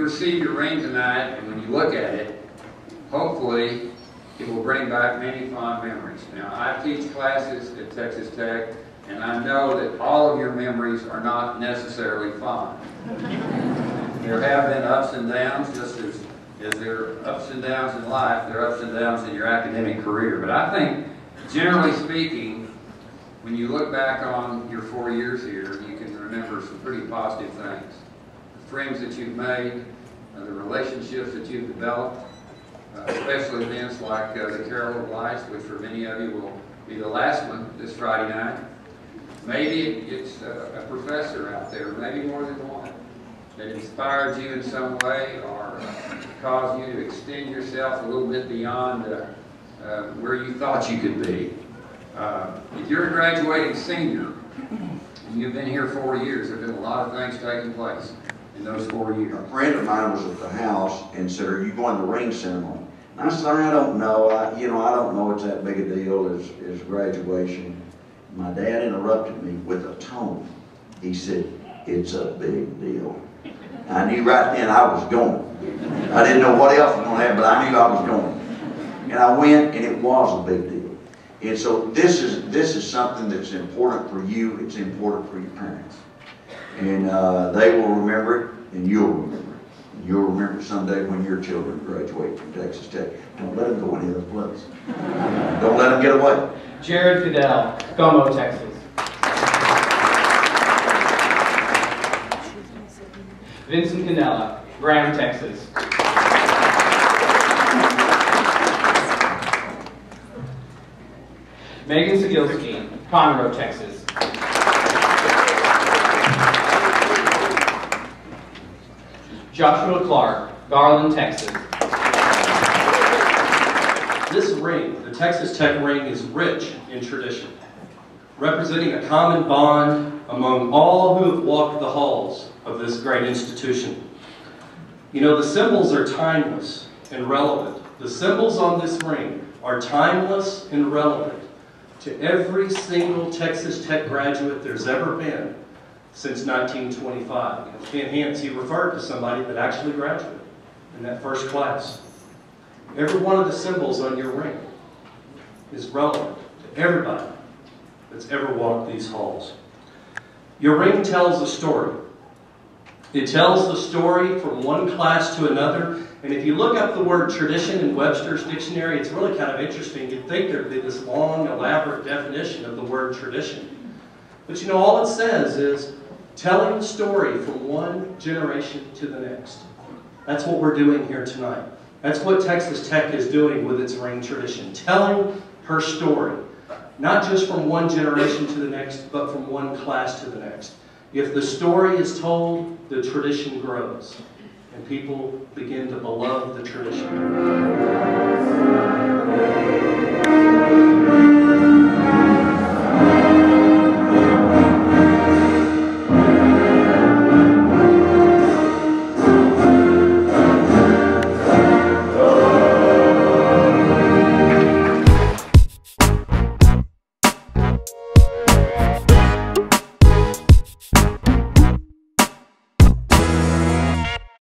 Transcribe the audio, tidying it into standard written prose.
you receive your ring tonight, and when you look at it, hopefully it will bring back many fond memories. Now, I teach classes at Texas Tech, and I know that all of your memories are not necessarily fond. There have been ups and downs, just as there are ups and downs in life, there are ups and downs in your academic career. But I think, generally speaking, when you look back on your 4 years here, you can remember some pretty positive things. The friends that you've made, the relationships that you've developed, especially events like the Carol of Lights, which for many of you will be the last one this Friday night. Maybe it's a professor out there, maybe more than one, that inspired you in some way or caused you to extend yourself a little bit beyond where you thought you could be. If you're a graduating senior, and you've been here 4 years, there have been a lot of things taking place in those 4 years. A friend of mine was at the house and said, "Are you going to the ring ceremony?" And I said, "I don't know. I don't know it's that big a deal as graduation." My dad interrupted me with a tone. He said, "It's a big deal." I knew right then I was going. I didn't know what else was going to happen, but I knew I was going. And I went, and it was a big deal. And so this is something that's important for you. It's important for your parents. And they will remember it, and you'll remember it. And you'll remember it someday when your children graduate from Texas Tech. Don't let them go any other place. Don't let them get away. Jared Fidel, Como, Texas. Vincent Canella, Graham, Texas. Megan Sigilski, Conroe, Texas. Joshua Clark, Garland, Texas. This ring, the Texas Tech ring, is rich in tradition, representing a common bond among all who have walked the halls of this great institution. You know, the symbols are timeless and relevant. The symbols on this ring are timeless and relevant to every single Texas Tech graduate there's ever been since 1925. You know, Ken Hance, he referred to somebody that actually graduated in that first class. Every one of the symbols on your ring is relevant to everybody that's ever walked these halls. Your ring tells a story. It tells the story from one class to another. And if you look up the word tradition in Webster's dictionary, it's really kind of interesting. You'd think there'd be this long, elaborate definition of the word tradition. But you know, all it says is telling the story from one generation to the next. That's what we're doing here tonight. That's what Texas Tech is doing with its ring tradition, telling her story, not just from one generation to the next, but from one class to the next. If the story is told, the tradition grows, and people begin to beloved the tradition.